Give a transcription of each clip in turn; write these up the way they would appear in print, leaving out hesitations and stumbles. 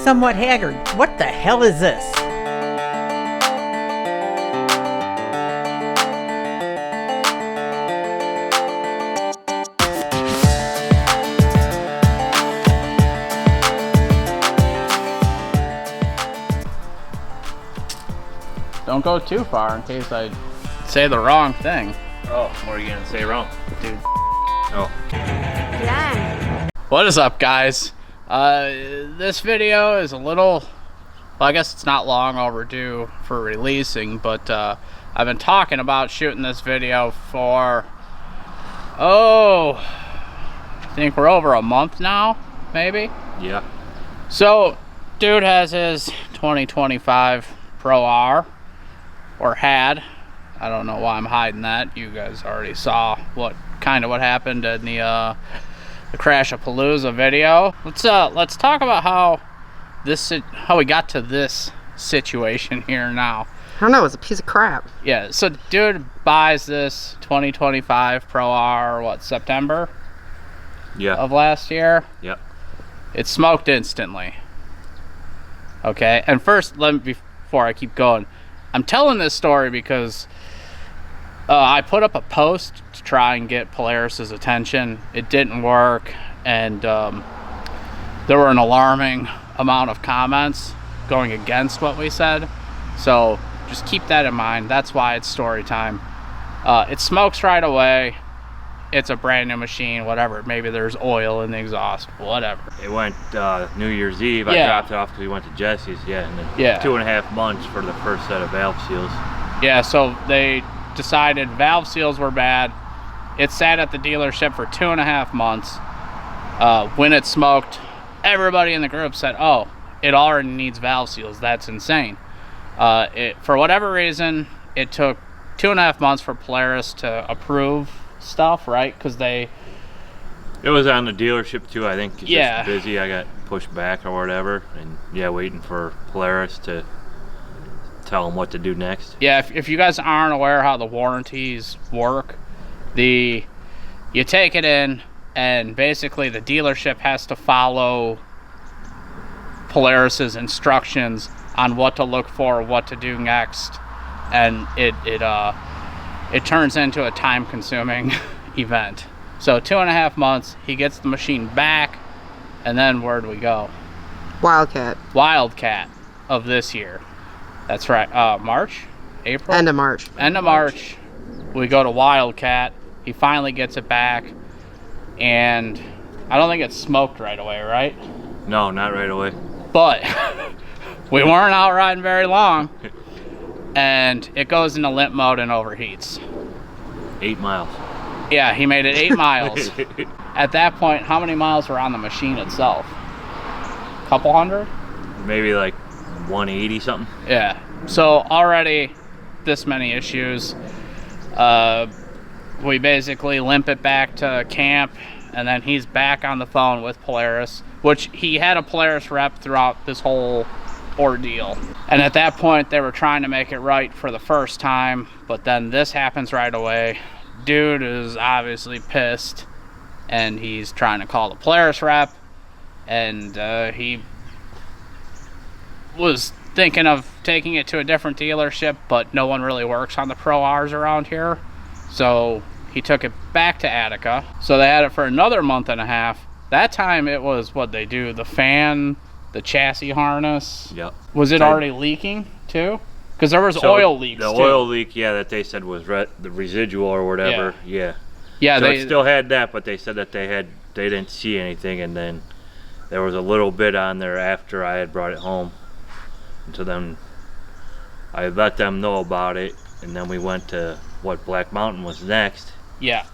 somewhat haggard. What the hell is this? Don't go too far in case I say the wrong thing. Oh, what are you gonna say wrong? Dude. Oh. Yeah. What is up, guys? This video is a little, well, I guess it's not long overdue for releasing, but I've been talking about shooting this video for, I think we're over a month now, maybe? Yeah. So, dude has his 2025 Pro R, or had. I don't know why I'm hiding that. You guys already saw what happened in the Crashapalooza video. Let's talk about how we got to this situation here now. I don't know, it's a piece of crap. Yeah, so dude buys this 2025 Pro R, September? Yeah. Of last year? Yep. It smoked instantly. Okay, and first, before I keep going, I'm telling this story because I put up a post to try and get Polaris's attention. It didn't work, and there were an alarming amount of comments going against what we said. So just keep that in mind. That's why it's story time. It smokes right away. It's a brand new machine, whatever. Maybe there's oil in the exhaust, whatever. It went New Year's Eve. I dropped it off because we went to Jesse's. Yeah, and then 2.5 months for the first set of valve seals. Yeah, so they decided valve seals were bad. It sat at the dealership for 2.5 months. When it smoked, everybody in the group said, "Oh, it already needs valve seals. That's insane." For whatever reason, it took 2.5 months for Polaris to approve stuff, right? Because it was on the dealership too. I think it's just busy. I got pushed back or whatever, and waiting for Polaris to tell them what to do next. Yeah, if you guys aren't aware how the warranties work, you take it in, and basically the dealership has to follow Polaris's instructions on what to look for, what to do next, and it turns into a time-consuming event. So 2.5 months, he gets the machine back, and then where do we go? Wildcat of this year. That's right. March? April? End of March. End of March. We go to Wildcat. He finally gets it back, and I don't think it smoked right away, right? No, not right away. But we weren't out riding very long, and it goes into limp mode and overheats. 8 miles. Yeah, he made it 8 miles. At that point, how many miles were on the machine itself? Couple hundred? Maybe like 180 something. Yeah. So already this many issues. We basically limp it back to camp, and then he's back on the phone with Polaris, which he had a Polaris rep throughout this whole ordeal. And at that point, they were trying to make it right for the first time, but then this happens right away. Dude is obviously pissed, and he's trying to call the Polaris rep, and he was thinking of taking it to a different dealership, but no one really works on the Pro Rs around here, so he took it back to Attica. So they had it for another month and a half. That time it was what they do, the fan, the chassis harness. Yep. Was it already leaking too? Because there was oil leaks too. The oil leak, that they said was the residual or whatever. Yeah. Yeah. So they still had that, but they said that they didn't see anything, and then there was a little bit on there after I had brought it home. And so then I let them know about it, and then we went to Black Mountain was next. Yeah.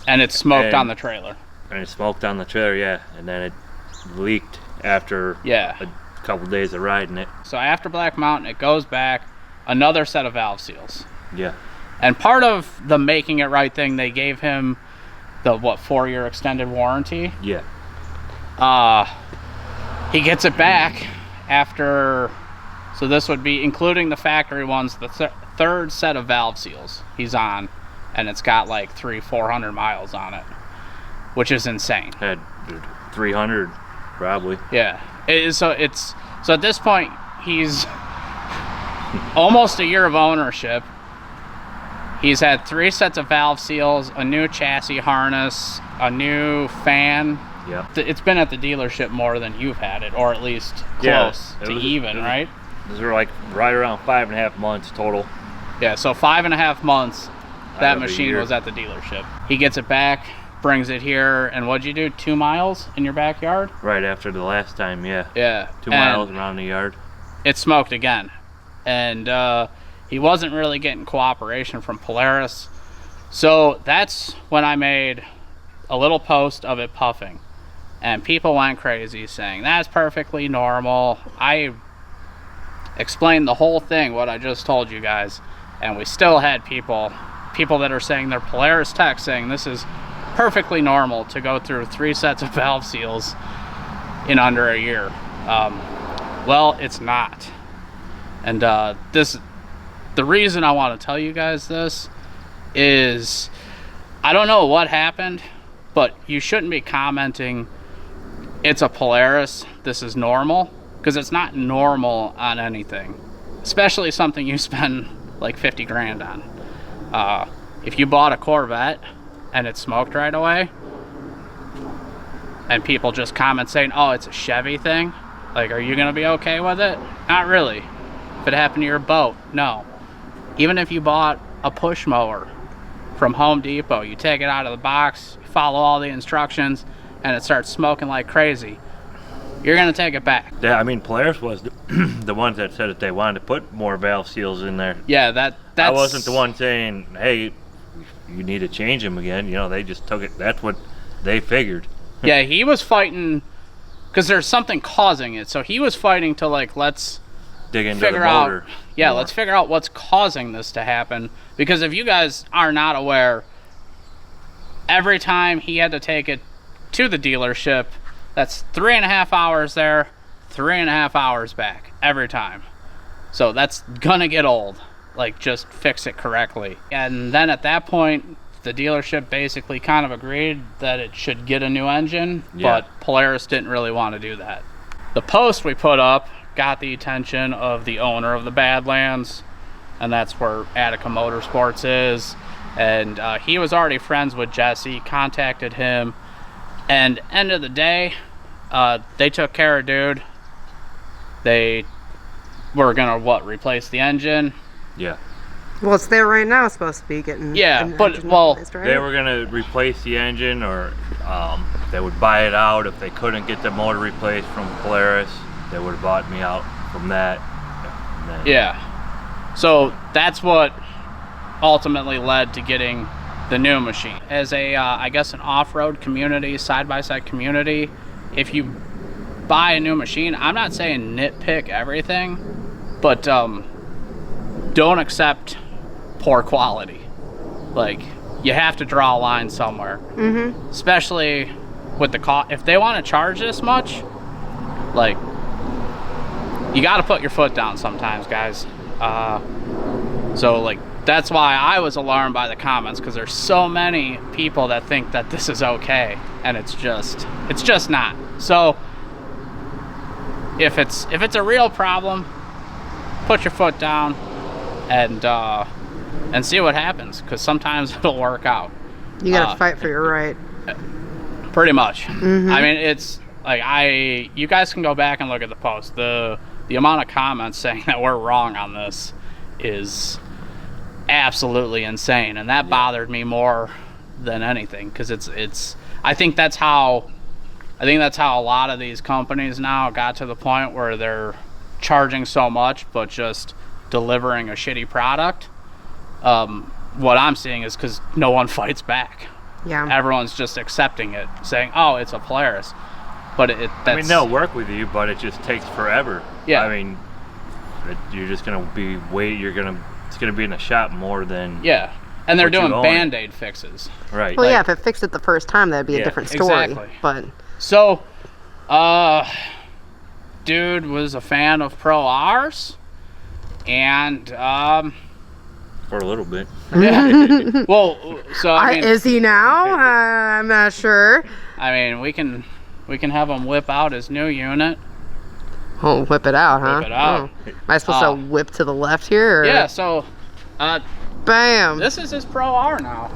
And it smoked on the trailer. And it smoked on the trailer, yeah. And then it leaked after a couple days of riding it. So after Black Mountain, it goes back, another set of valve seals. Yeah. And part of the making it right thing, they gave him the 4-year extended warranty. Yeah. He gets it back after, so this would be including the factory ones, the third set of valve seals he's on, and it's got like 300-400 miles on it, which is insane. Had 300 probably. Yeah. So at this point he's almost a year of ownership. He's had 3 sets of valve seals, a new chassis harness, a new fan. Yeah. It's been at the dealership more than you've had it, or at least close to even, right? Those were like right around 5.5 months total. Yeah, so 5.5 months that Out of a machine year. was at the dealership. He gets it back, brings it here, and what'd you do, 2 miles in your backyard? Right after the last time, yeah. Yeah. 2 miles around the yard. It smoked again. And he wasn't really getting cooperation from Polaris. So that's when I made a little post of it puffing. And people went crazy saying, that's perfectly normal. I explained the whole thing, what I just told you guys. And we still had people that are saying they're Polaris tech saying this is perfectly normal to go through 3 sets of valve seals in under a year. Well, it's not. And the reason I want to tell you guys this is I don't know what happened, but you shouldn't be commenting it's a Polaris, this is normal, because it's not normal on anything, especially something you spend like 50 grand on. If you bought a Corvette and it smoked right away and people just comment saying, oh, it's a Chevy thing, like, are you gonna be okay with it? Not really. If it happened to your boat, no. Even if you bought a push mower from Home Depot, you take it out of the box, you follow all the instructions, and it starts smoking like crazy, you're gonna take it back. Yeah, I mean, Polaris was the ones that said that they wanted to put more valve seals in there. Yeah, that's... I wasn't the one saying, hey, you need to change them again. You know, they just took it. That's what they figured. Yeah, he was fighting because there's something causing it. So he was fighting to, like, let's dig into figure the motor. Yeah, more. let's figure out what's causing this to happen. Because if you guys are not aware, every time he had to take it to the dealership, that's 3.5 hours there, 3.5 hours back every time. So that's gonna get old. Like, just fix it correctly. And then at that point, the dealership basically kind of agreed that it should get a new engine, but Polaris didn't really want to do that. The post we put up got the attention of the owner of the Badlands, and that's where Attica Motorsports is. And he was already friends with Jesse, contacted him, and end of the day, they took care of dude. They were gonna, replace the engine. Yeah. Well, it's there right now. It's supposed to be getting. Yeah, an but, engine well, replaced, right? They were going to replace the engine, or they would buy it out. If they couldn't get the motor replaced from Polaris, they would have bought me out from that. And then, Yeah. So that's what ultimately led to getting the new machine. As a, I guess, an off-road community, side-by-side community, if you buy a new machine, I'm not saying nitpick everything, but don't accept poor quality. Like, you have to draw a line somewhere. Mm-hmm. Especially with the cost. If they want to charge this much, like, you got to put your foot down sometimes, guys. So, like, that's why I was alarmed by the comments, because there's so many people that think that this is okay, and it's just not. So if it's a real problem, put your foot down and see what happens, because sometimes it'll work out. You gotta fight for your right. Pretty much. Mm-hmm. I mean, it's like, you guys can go back and look at the post. The amount of comments saying that we're wrong on this is absolutely insane, and that bothered me more than anything, because I think that's how a lot of these companies now got to the point where they're charging so much but just delivering a shitty product. What I'm seeing is because no one fights back. Yeah. Everyone's just accepting it, saying, oh, it's a Polaris. But I mean, they'll work with you, but it just takes forever. Yeah. I mean, you're just gonna be it's gonna be in the shop more than. Yeah. And they're what you doing own. Band-Aid fixes. Right. Well, yeah, if it fixed it the first time, that'd be a different story. Exactly. But So, dude was a fan of Pro R's, and for a little bit. yeah. Well, so I mean, is he now? I'm not sure. I mean, we can have him whip out his new unit, Oh, whip it out, huh? Whip it out. Oh. Am I supposed to whip to the left here? Or? Yeah, so bam. this is his Pro R now.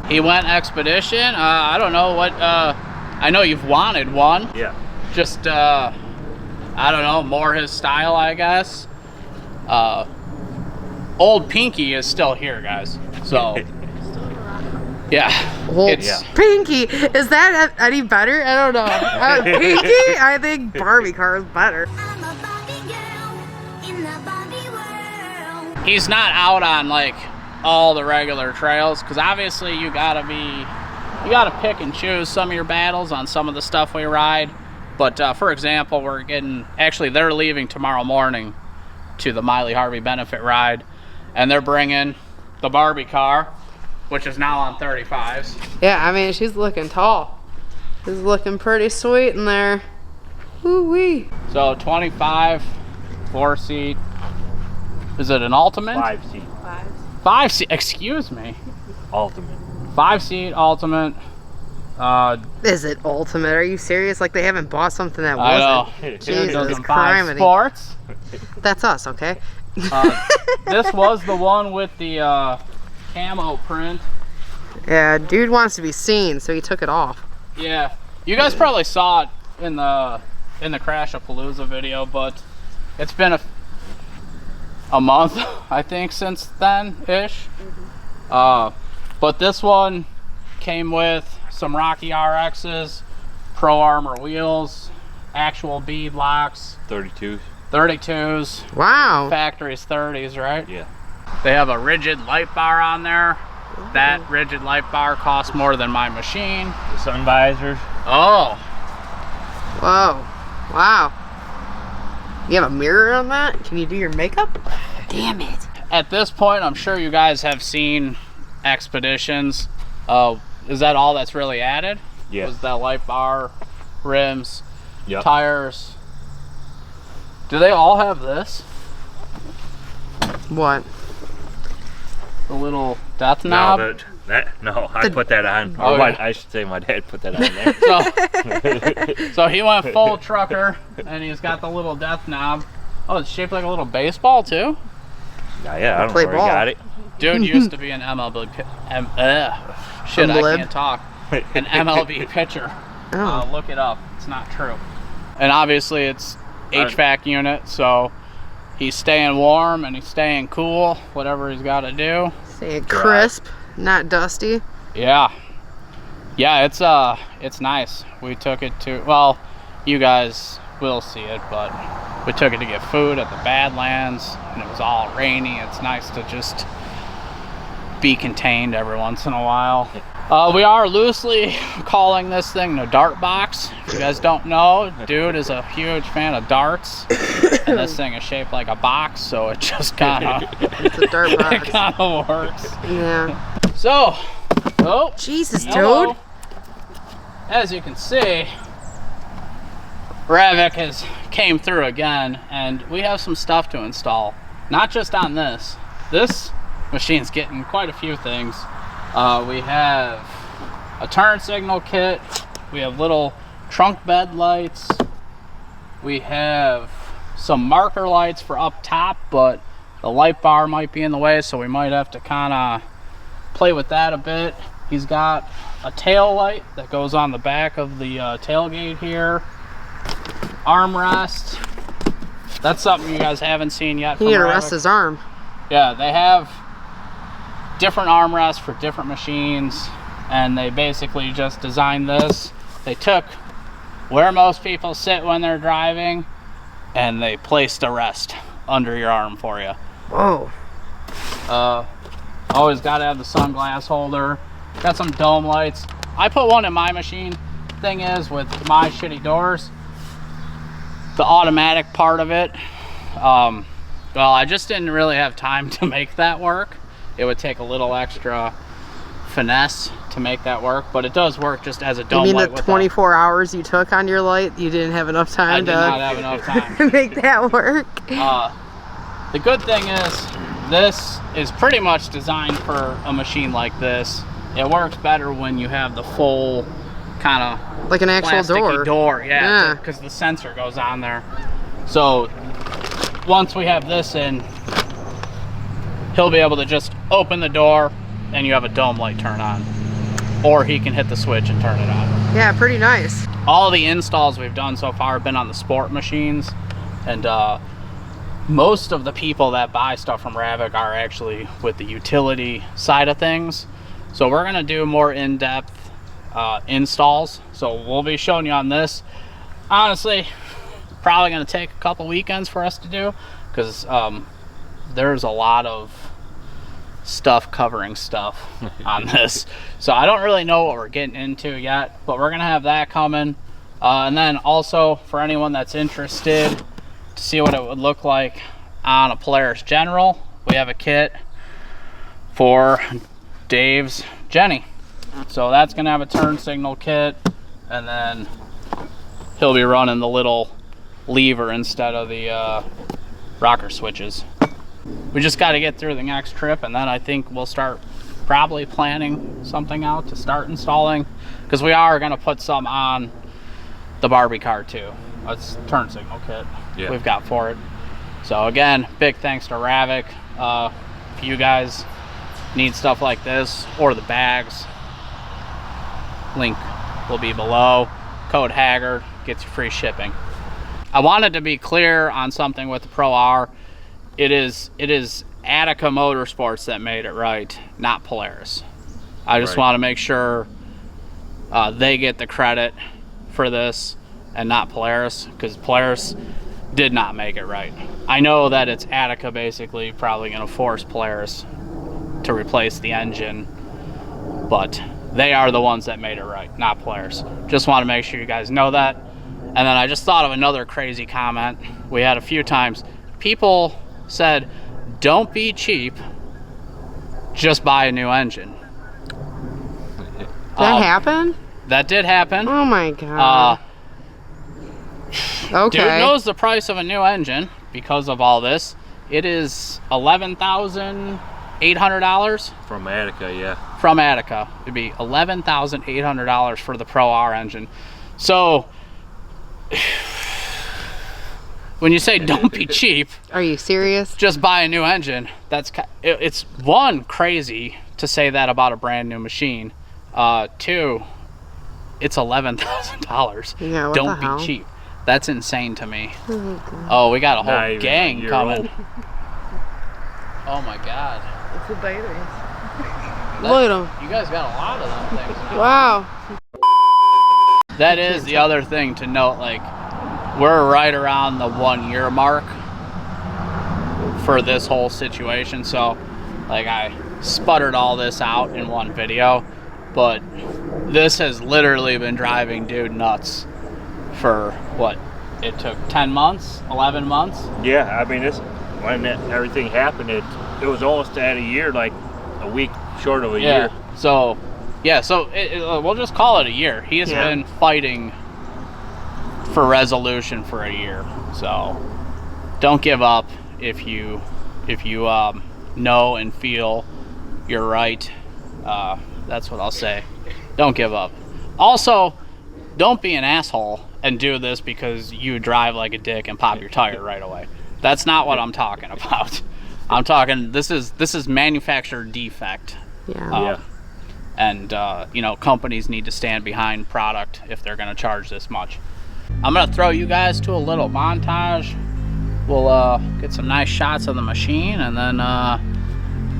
He went Expedition. I don't know what, I know you've wanted one. Yeah. Just, I don't know, more his style, I guess. Old Pinky is still here, guys. So, yeah. Old It's, Pinky. Is that any better? I don't know. Pinky? I think Barbie car is better. I'm a Barbie girl in the Barbie world. he's not out on like all the regular trails, because obviously you gotta pick and choose some of your battles on some of the stuff we ride. But for example, they're leaving tomorrow morning to the Miley Harvey benefit ride, and they're bringing the Barbie car, which is now on 35s. Yeah, I mean, she's looking tall. She's looking pretty sweet in there. Woo-wee. So 25, 4-seat. Is it an Ultimate? 5-seat. 5-seat, excuse me. Ultimate. 5-seat Ultimate. Is it Ultimate? Are you serious? Like they haven't bought something that I wasn't? know. Jesus Doesn't buy criminy. sports. That's us, okay? This was the one with the camo print. Yeah, dude wants to be seen, so he took it off. Yeah, you guys probably saw it in the Crashapalooza video, but it's been a month, I think, since then ish. But this one came with some Rocky RXs, Pro Armor wheels, actual bead locks, 32s, Wow. factory's 30s, right? Yeah. They have a rigid light bar on there. That rigid light bar costs more than my machine. The sun visors. Oh, Whoa. Wow. You have a mirror on that? Can you do your makeup? Damn it. at this point, I'm sure you guys have seen Expeditions. Is that all that's really added? Yeah. Was that light bar, rims, Yep. tires? Do they all have this? What? The little death No, knob? I put that on. Oh, Or yeah. I should say my dad put that on there. So he went full trucker, and he's got the little death knob. Oh, it's shaped like a little baseball too? Yeah, I don't Play know where he ball. got it. Dude used to be an MLB shit, I MLB? can't talk. An MLB pitcher. Oh. Look it up. It's not true. And obviously it's HVAC unit, so he's staying warm and he's staying cool, whatever he's got to do. Say it crisp, not dusty. Yeah. Yeah, it's nice. We took it to, well, you guys will see it, but we took it to get food at the Badlands, and it was all rainy. It's nice to just be contained every once in a while. We are loosely calling this thing the dart box. If you guys don't know, dude is a huge fan of darts, and this thing is shaped like a box, so it just kind of It's a dirt it box. kind of works. Yeah. So, oh, Jesus, hello. dude. As you can see, Ravek has came through again, and we have some stuff to install. Not just on this. This machine's getting quite a few things. We have a turn signal kit. We have little trunk bed lights. We have some marker lights for up top, but the light bar might be in the way, so we might have to kind of play with that a bit. He's got a tail light that goes on the back of the tailgate here. Armrest. That's something you guys haven't seen yet. He from need to Ravek. rest his arm. Yeah, they have different armrests for different machines, and they basically just designed this. They took where most people sit when they're driving, and they placed a rest under your arm for you. Whoa. Always got to have the sunglass holder. Got some dome lights. I put one in my machine. Thing is, with my shitty doors, the automatic part of it, well, I just didn't really have time to make that work. It would take a little extra finesse to make that work, but it does work just as a dome You mean light. the with 24 hours you took on your light, you didn't have enough I time did to not have enough time. make that work? The good thing is, this is pretty much designed for a machine like this. It works better when you have the full kind of Like an actual plasticky door. yeah, Yeah. because the sensor goes on there. So once we have this in, he'll be able to just open the door and you have a dome light turn on, or he can hit the switch and turn it on. Yeah, pretty nice. All the installs we've done so far have been on the sport machines, and most of the people that buy stuff from Ravek are actually with the utility side of things. So we're gonna do more in-depth installs. So we'll be showing you on this. Honestly, probably gonna take a couple weekends for us to do, because there's a lot of stuff covering stuff on this. So I don't really know what we're getting into yet, but we're gonna have that coming. And then also, for anyone that's interested to see what it would look like on a Polaris General, we have a kit for Dave's Jenny. So that's gonna have a turn signal kit, and then he'll be running the little lever instead of the rocker switches. We just got to get through the next trip, and then I think we'll start probably planning something out to start installing, because we are going to put some on the Barbie car too. That's turn signal kit we've got for it. So again, big thanks to Ravek. If you guys need stuff like this or the bags, link will be below. Code Haggard gets you free shipping. I wanted to be clear on something with the Pro R. It is Attica Motorsports that made it right, not Polaris. I just want to make sure they get the credit for this and not Polaris, because Polaris did not make it right. I know that it's Attica basically probably going to force Polaris to replace the engine, but they are the ones that made it right, not Polaris. Just want to make sure you guys know that. And then I just thought of another crazy comment we had a few times. People said, don't be cheap, just buy a new engine. That happened? That did happen. Oh my god. Okay. Dude knows the price of a new engine because of all this. It is $11,800 From Attica, yeah. From Attica. It'd be $11,800 for the Pro R engine. So when you say don't be cheap, Are you serious? just buy a new engine, it's one, crazy to say that about a brand new machine. Two, it's $11,000. Yeah, what don't the hell? be cheap. That's insane to me. Oh, we got a whole gang coming. Oh my god. It's the batteries. That- Look at them. You guys got a lot of them things. Wow. That is the other thing to note, like, we're right around the 1 year mark for this whole situation. So, like, I sputtered all this out in one video, but this has literally been driving dude nuts for what? It took 10 months, 11 months? Yeah, I mean, when everything happened, it was almost at a year, like a week short of a year. So, yeah, so we'll just call it a year. He has been fighting for resolution for a year. So don't give up if you know and feel you're right. That's what I'll say. Don't give up. Also, don't be an asshole and do this because you drive like a dick and pop your tire right away. That's not what I'm talking about. I'm talking, this is manufacturer defect. Yeah. And you know, companies need to stand behind product if they're going to charge this much. I'm going to throw you guys to a little montage. We'll get some nice shots of the machine, and then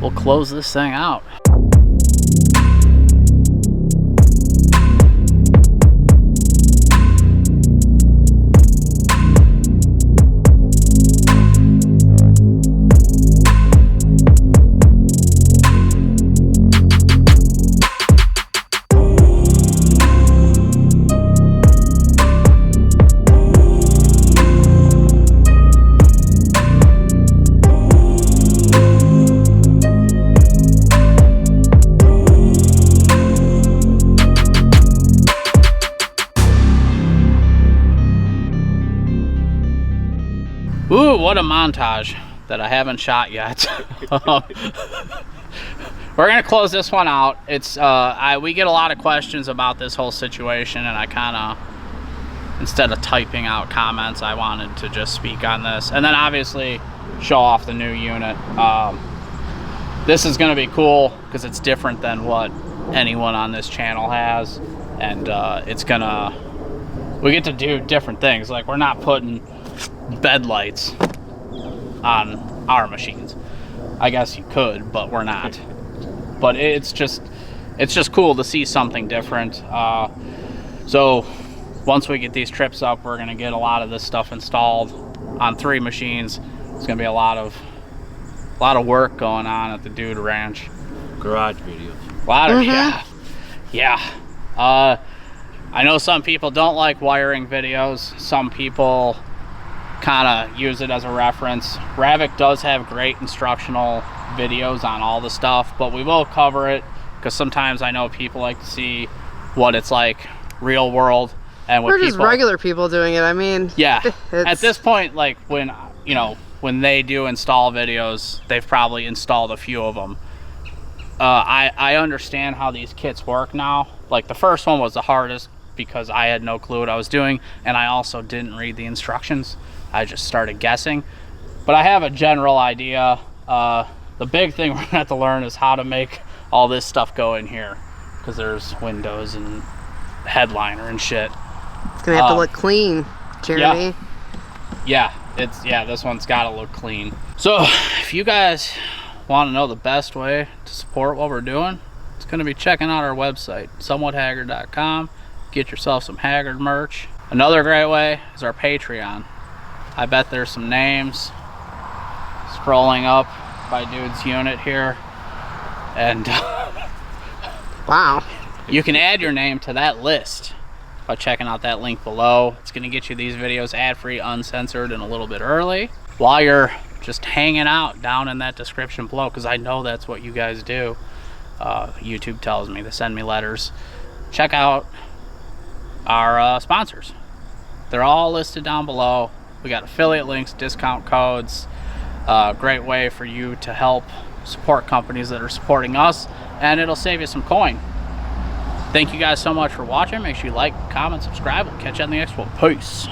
we'll close this thing out. Ooh, what a montage that I haven't shot yet. We're gonna close this one out. It's we get a lot of questions about this whole situation, and I kind of instead of typing out comments, I wanted to just speak on this. And then obviously show off the new unit. This is going to be cool because it's different than what anyone on this channel has. And we get to do different things. Like, we're not putting bed lights on our machines. I guess you could, but we're not. But it's just cool to see something different. So once we get these trips up, we're gonna get a lot of this stuff installed on 3 machines. It's gonna be a lot of work going on at the Dude Ranch. Garage videos. A lot of yeah. I know some people don't like wiring videos. Some people kind of use it as a reference. Ravek does have great instructional videos on all the stuff, but we will cover it because sometimes I know people like to see what it's like real world. And we're just regular people doing it. I mean, yeah. At this point, like, when they do install videos, they've probably installed a few of them. I understand how these kits work now. Like, the first one was the hardest because I had no clue what I was doing, and I also didn't read the instructions. I just started guessing. But I have a general idea. The big thing we're gonna have to learn is how to make all this stuff go in here, because there's windows and headliner and shit. It's gonna have to look clean, Jeremy. Yeah, this one's gotta look clean. So if you guys want to know the best way to support what we're doing, it's going to be checking out our website, somewhathaggard.com. Get yourself some Haggard merch. Another great way is our Patreon. I bet there's some names scrolling up by Dude's unit here, and wow, you can add your name to that list by checking out that link below. It's going to get you these videos ad-free, uncensored, and a little bit early while you're just hanging out down in that description below, because I know that's what you guys do. YouTube tells me, they send me letters. Check out our sponsors. They're all listed down below. We got affiliate links, discount codes. Great way for you to help support companies that are supporting us, and it'll save you some coin. Thank you guys so much for watching. Make sure you like, comment, subscribe. We'll catch you on the next one. Peace.